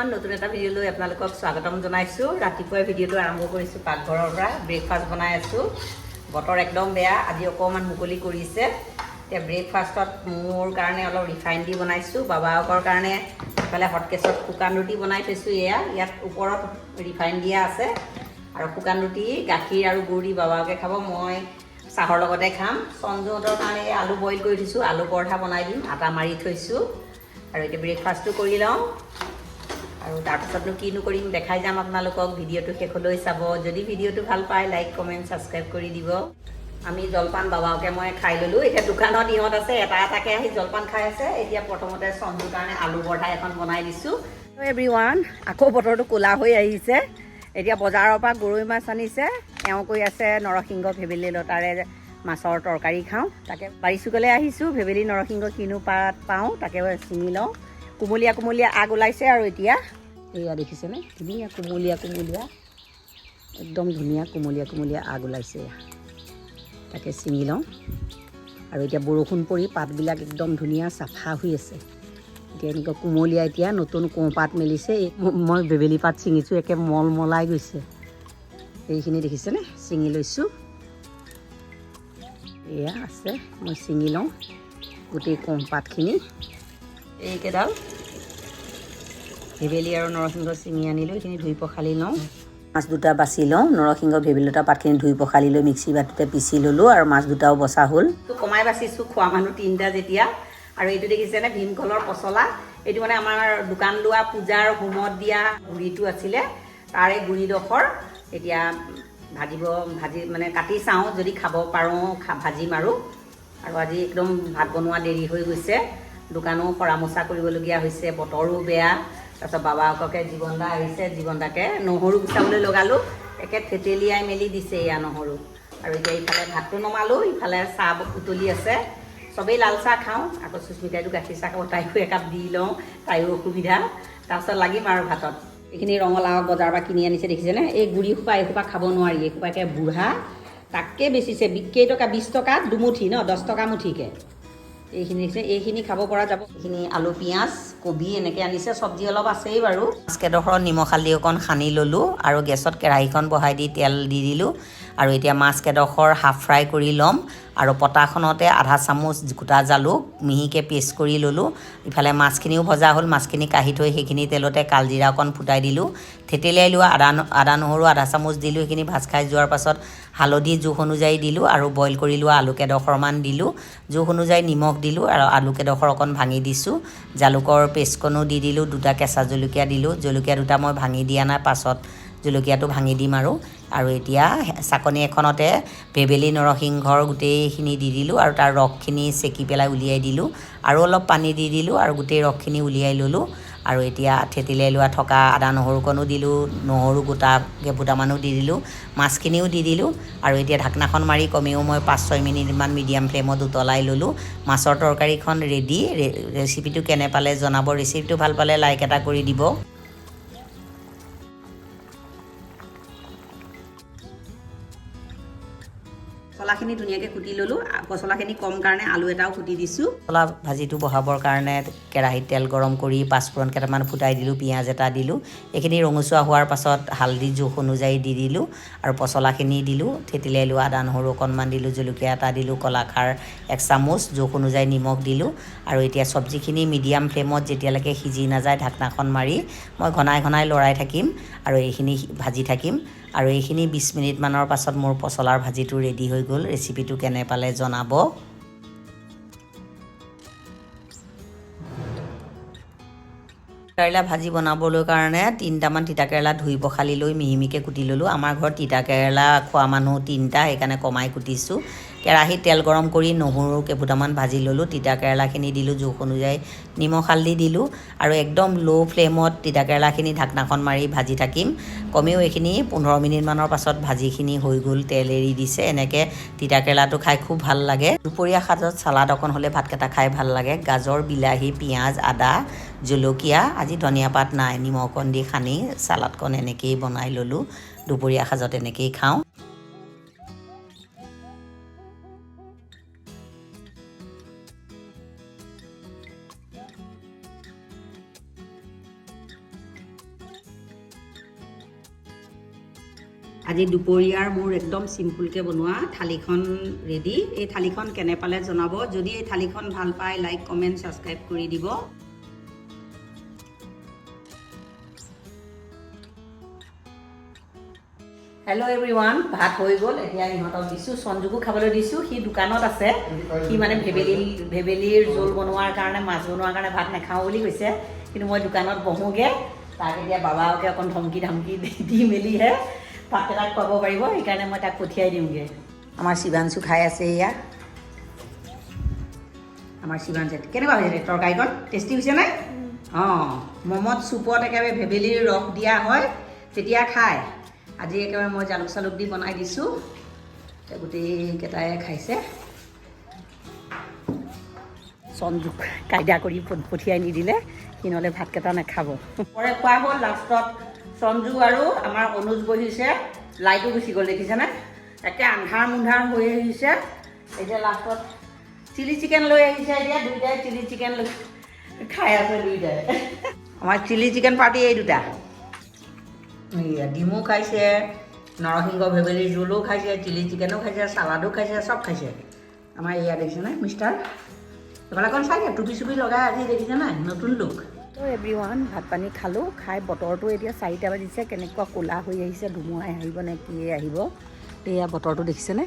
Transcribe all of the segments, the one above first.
Everyone নতুন এটা video' লৈ আপোনালোকক স্বাগতম জনাইছোঁ। ৰাতিপুৱাৰ ভিডিঅ'টো আৰম্ভ কৰিছোঁ পাকঘৰৰ পৰা। ব্ৰেকফাষ্ট বনাই আছোঁ। বতৰ একদম বেয়া, আজি অকণমান মুকলি কৰিছে। এতিয়া ব্ৰেকফাষ্টত মোৰ কাৰণে অলপ ৰিফাইন দি বনাইছোঁ, বাবাকৰ কাৰণে ইফালে হটকেছত শুকান ৰুটি বনাই থৈছোঁ। ইয়াত ওপৰত ৰিফাইন দিয়া আছে আৰু শুকান ৰুটি গাখীৰ আৰু গুড় দি বাবাকে খাব, মই চাহৰ লগতে খাম। সঞ্জুহঁতৰ কাৰণে আলু বইল কৰি থৈছোঁ, আলু পৰঠা বনাই দিম, আটা মাৰি থৈছোঁ। আৰু এতিয়া ব্ৰেকফাষ্টটো কৰি লওঁ আৰু তাৰপিছতনো কিনো কৰিম দেখাই যাম আপোনালোকক। ভিডিঅ'টো শেষলৈ চাব। যদি ভিডিঅ'টো ভাল পায় লাইক কমেণ্ট ছাবস্ক্ৰাইব কৰি দিব। আমি জলপান বাবাকে মই খাই ল'লোঁ। এতিয়া দোকানত ইহঁত আছে, এটা এটাকৈ আহি জলপান খাই আছে। এতিয়া প্ৰথমতে সঞ্জুৰ কাৰণে আলু পৰঠা এখন বনাই দিছোঁ। এভৰিৱান, আকৌ বতৰটো ক'লা হৈ আহিছে। এতিয়া বজাৰৰ পৰা গৰৈ মাছ আনিছে, এওঁ কৈ আছে নৰসিংহ ভেবেলী লতাৰে মাছৰ তৰকাৰী খাওঁ। তাকে বাৰিচুকলৈ আহিছোঁ, ভেবেলী নৰসিংহ কিনো পাত পাওঁ তাকে ছিঙি লওঁ। কোমলীয়া কোমলীয়া আগ ওলাইছে আৰু এতিয়া এয়া দেখিছেনে, ধুনীয়া কোমলীয়া কোমলীয়া, একদম ধুনীয়া কোমলীয়া কোমলীয়া আগ ওলাইছে। তাকে ছিঙি লওঁ। আৰু এতিয়া বৰষুণ পৰি পাতবিলাক একদম ধুনীয়া চাফা হৈ আছে। এতিয়া এনেকুৱা কোমলীয়া, এতিয়া নতুন কোঁহপাত মেলিছে। মই বেবেলী পাত ছিঙিছোঁ, একে মলমলাই গৈছে। এইখিনি দেখিছেনে, ছিঙি লৈছোঁ। এয়া আছে, মই ছিঙি লওঁ গোটেই কোঁহপাতখিনি। এইকেইডাল ভেবেলী আৰু নৰসিংহ ছিঙি আনিলোঁ, এইখিনি ধুই পখালি লওঁ। মাছ দুটা বাছি লওঁ, নৰসিংহ ভেবেলী লতা পাতখিনি ধুই পখালি লৈ মিক্সি বাটোতে পিচি ল'লোঁ আৰু মাছ দুটাও বচা হ'ল। কমাই বাচিছোঁ, খোৱা মানুহ 3টা যেতিয়া। আৰু এইটো দেখিছেনে ভীমকলৰ পচলা, এইটো মানে আমাৰ দোকান লোৱা পূজাৰ হোমত দিয়া গুড়িটো আছিলে, তাৰে গুড়িডোখৰ এতিয়া ভাজি মানে কাটি চাওঁ, যদি খাব পাৰোঁ ভাজিম আৰু আজি একদম ভাত বনোৱা দেৰি হৈ গৈছে। দোকানো সৰা মোচা কৰিবলগীয়া হৈছে, বতৰো বেয়া। তাৰপিছত বাবাকে জীৱন দা আহিছে, জীৱন দাকে নহৰু গুচাবলৈ লগালোঁ, একে থেতেলিয়াই মেলি দিছে এয়া নহৰু। আৰু এতিয়া ইফালে ভাতটো নমালোঁ, ইফালে চাহ উতলি আছে। চবেই লাল চাহ খাওঁ, আকৌ সুস্মিতাইটো গাখীৰ চাহ খাব, তাইকো একাপ দি লওঁ, তাইৰো অসুবিধা। তাৰপিছত লাগিম আৰু ভাতত। এইখিনি ৰঙালাও বজাৰৰ পৰা কিনি আনিছে দেখিছেনে, এই গুড়ি সোপা এইসোপা খাব নোৱাৰি, এইসোপা একে বুঢ়া। তাকে বেচিছে কেইটকা, 20 টকা দুমুঠি ন, 10 টকা মুঠিকৈ। এইখিনি দেখিছে, এইখিনি খাব পৰা যাব। এইখিনি আলু পিঁয়াজ কবি এনেকৈ আনিছে, চব্জি অলপ আছেই বাৰু। মাছকেইডোখৰত নিমখ হালধি অকণ সানি ল'লোঁ আৰু গেছত কেৰাহীখন বহাই দি তেল দি দিলোঁ। আৰু এতিয়া মাছকেইডোখৰ হাফ ফ্ৰাই কৰি ল'ম। আৰু পটাখনতে আধা চামুচ গোটা জালুক মিহিকৈ পেষ্ট কৰি ল'লোঁ। ইফালে মাছখিনিও ভজা হ'ল, মাছখিনি কাঢ়ি থৈ সেইখিনি তেলতে কালজিৰা অকণ ফুটাই দিলোঁ। থেতেলিয়াই লোৱা আদা নহৰু আধা চামুচ দিলোঁ। সেইখিনি ভাজ খাই যোৱাৰ পাছত হালধি জোখ অনুযায়ী দিলোঁ আৰু বইল কৰি লোৱা আলুকেইডোখৰমান দিলোঁ। জোখ অনুযায়ী নিমখ দিলোঁ আৰু আলুকেইডোখৰ অকণ ভাঙি দিছোঁ। জালুকৰ পেষ্টকণো দি দিলোঁ, 2টা কেঁচা জলকীয়া দিলোঁ। জলকীয়া 2টা মই ভাঙি দিয়া নাই, পাছত জলকীয়াটো ভাঙি দিম আৰু এতিয়া চাকনি এখনতে ভেবেলী নৰসিংহৰ গোটেইখিনি দি দিলোঁ আৰু তাৰ ৰসখিনি চেকি পেলাই উলিয়াই দিলোঁ। আৰু অলপ পানী দি দিলোঁ আৰু গোটেই ৰসখিনি উলিয়াই ল'লোঁ। আৰু এতিয়া থেতেলিয়াই লোৱা থকা আদা নহৰুকণো দিলোঁ, নহৰু গোটা কেইফুটামানো দি দিলোঁ, মাছখিনিও দি দিলোঁ। আৰু এতিয়া ঢাকনাখন মাৰি কমেও মই 5-6 মিনিটমান মিডিয়াম ফ্লেমত উতলাই ল'লোঁ। মাছৰ তৰকাৰীখন ৰেডি। ৰেচিপিটো কেনে পালে জনাব। ৰেচিপিটো ভাল পালে লাইক এটা কৰি দিব। পচলাখিনি ধুনীয়াকৈ কুটি ল'লোঁ। পচলাখিনি কম কাৰণে আলু এটাও কুটি দিছোঁ। পচলা ভাজিটো বহাবৰ কাৰণে কেৰাহীত তেল গৰম কৰি পাঁচফোৰণ কেইটামান ফুটাই দিলোঁ, পিঁয়াজ এটা দিলোঁ। এইখিনি ৰঙচুৱা হোৱাৰ পাছত হালধি জোখ অনুযায়ী দি দিলোঁ আৰু পচলাখিনি দিলোঁ। থেতেলিয়াই লোৱা আদা নহৰু অকণমান দিলোঁ, জলকীয়া এটা দিলোঁ, কলাখাৰ 1 চামুচ, জোখ অনুযায়ী নিমখ দিলোঁ। আৰু এতিয়া চব্জিখিনি মিডিয়াম ফ্লেমত যেতিয়ালৈকে সিজি নাযায় ঢাকনাখন মাৰি মই ঘনাই ঘনাই লৰাই থাকিম আৰু এইখিনি ভাজি থাকিম। আৰু এইখিনি 20 মিনিটমানৰ পাছত মোৰ পচলাৰ ভাজিটো ৰেডি হৈ গ'ল। ৰেচিপিটো কেনে পালে জনাব। কেৰেলা ভাজি বনাবলৈ কাৰণে 3টামান তিতাকেৰেলা ধুই পখালি লৈ মিহি মিহিকৈ কুটি ল'লোঁ। আমাৰ ঘৰত তিতাকেৰেলা খোৱা মানুহ 3টা, সেইকাৰণে কমাই কুটিছোঁ। কেৰাহীত তেল গৰম কৰি নহৰু কেইফুটামান ভাজি ল'লোঁ। তিতাকেৰেলাখিনি দিলোঁ, জোখ অনুযায়ী নিমখ হালধি দিলোঁ আৰু একদম ল' ফ্লেমত তিতাকেৰেলাখিনি ঢাকনাখন মাৰি ভাজি থাকিম। কমেও এইখিনি 15 মিনিটমানৰ পাছত ভাজিখিনি হৈ গ'ল, তেল এৰি দিছে। এনেকৈ তিতাকেৰেলাটো খাই খুব ভাল লাগে। দুপৰীয়া সাজত চালাড অকণ হ'লে ভাতকেইটা খাই ভাল লাগে। গাজৰ, বিলাহী, পিঁয়াজ, আদা, জলকীয়া, আজি ধনিয়া পাত নাই, নিমখ অকণ দি সানি চালাডকণ এনেকৈয়ে বনাই ল'লোঁ। দুপৰীয়া সাজত এনেকৈয়ে খাওঁ। আজি দুপৰীয়াৰ মোৰ একদম চিম্পুলকৈ বনোৱা থালিখন ৰেডি। এই থালিখন কেনে পালে জনাব। যদি এই থালিখন ভাল পায় লাইক কমেণ্ট ছাবস্ক্ৰাইব কৰি দিব। হেল্ল' এভৰিৱান, ভাত হৈ গ'ল। এতিয়া ইহঁতক দিছোঁ, সঞ্জুকো খাবলৈ দিছোঁ। সি দোকানত আছে। সি মানে ভেবেলীৰ জোল বনোৱাৰ কাৰণে, মাছ বনোৱাৰ কাৰণে ভাত নাখাওঁ বুলি কৈছে। কিন্তু মই দোকানত বহোঁগৈ, তাক এতিয়া বাবাকে অকণ ধমকি দি মেলিহে ভাতকেইটা খুৱাব পাৰিব। সেইকাৰণে মই তাক পঠিয়াই দিওঁগৈ। আমাৰ শিৱাংশু খাই আছে এয়া। আমাৰ শিৱাংশু কেনেকুৱা হৈছে তৰকাৰীকণ? টেষ্টি হৈছেনে? অঁ, মমত চুপত একেবাৰে ভেবেলীৰ ৰস দিয়া হয়, তেতিয়া খায়। আজি একেবাৰে মই জালুক চালুক দি বনাই দিছোঁ। গোটেইকেইটাই খাইছে। সঞ্জুক কাইদা কৰি পঠিয়াই নিদিলে, সি নহ'লে ভাতকেইটা নাখাব। পৰে খোৱা হ'ল। লাষ্টত সঞ্জু আৰু আমাৰ অনুজ বহিছে। লাইটো গুচি গ'ল, দেখিছেনে? একে আন্ধাৰ মুন্ধাৰ হৈ আহিছে। এতিয়া লাষ্টত চিলি চিকেন লৈ আহিছে। এতিয়া দুইটাই চিলি চিকেন লৈ খাই আছে দুইটাই। আমাৰ চিলি চিকেন পাৰ্টি এই দুটা। ডিমো খাইছে, নৰসিংহ ভেবেলীৰ জোলো খাইছে, চিলি চিকেনো খাইছে, চালাডো খাইছে, চব খাইছে। আমাৰ এয়া দেখিছেনে মিষ্টাৰ? এইফালেখন চাই টুপি চুপি লগাই আজি দেখিছে নাই, নতুন লুক। তো এভৰিৱান, ভাত পানী খালোঁ। খাই বতৰটো এতিয়া 4টা বাজিছে। কেনেকুৱা ক'লা হৈ আহিছে, ধুমুহাই আহিব নে কি আহিব। এয়া বতৰটো দেখিছেনে?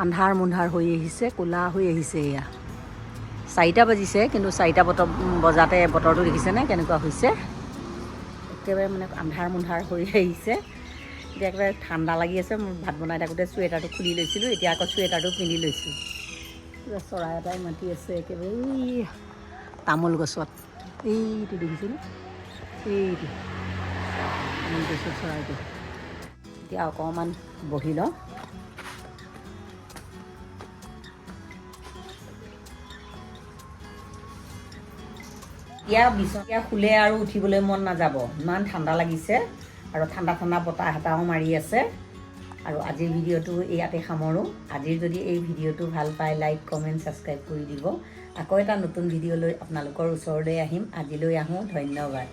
আন্ধাৰ মুন্ধাৰ হৈ আহিছে, ক'লা হৈ আহিছে। এয়া 4টা বাজিছে, কিন্তু 4টা বজাতে বতৰটো দেখিছেনে কেনেকুৱা হৈছে? একেবাৰে মানে আন্ধাৰ মুন্ধাৰ হৈ আহিছে। এতিয়া একেবাৰে ঠাণ্ডা লাগি আছে। মোৰ ভাত বনাই থাকোঁতে চুৱেটাৰটো খুলি লৈছিলোঁ, এতিয়া আকৌ চুৱেটাৰটো পিন্ধি লৈছোঁ। চৰাই এটাই মাতি আছে একেবাৰে এই তামোল গছত। এইটো দেখিছেনে? এইটো তামোল গছৰ চৰাইটো। এতিয়া অকণমান বহি লওঁ। এতিয়া শুলে আৰু উঠিবলৈ মন নাযাব, ইমান ঠাণ্ডা লাগিছে আৰু ঠাণ্ডা ঠাণ্ডা বতাহ এটাও মাৰি আছে। আৰু আজিৰ ভিডিঅ'টো ইয়াতে সামৰোঁ। আজিৰ যদি এই ভিডিঅ'টো ভাল পায় লাইক কমেণ্ট ছাবস্ক্ৰাইব কৰি দিব। আকৌ এটা নতুন ভিডিঅ' লৈ আপোনালোকৰ ওচৰলৈ আহিম। আজিলৈ আহোঁ, ধন্যবাদ।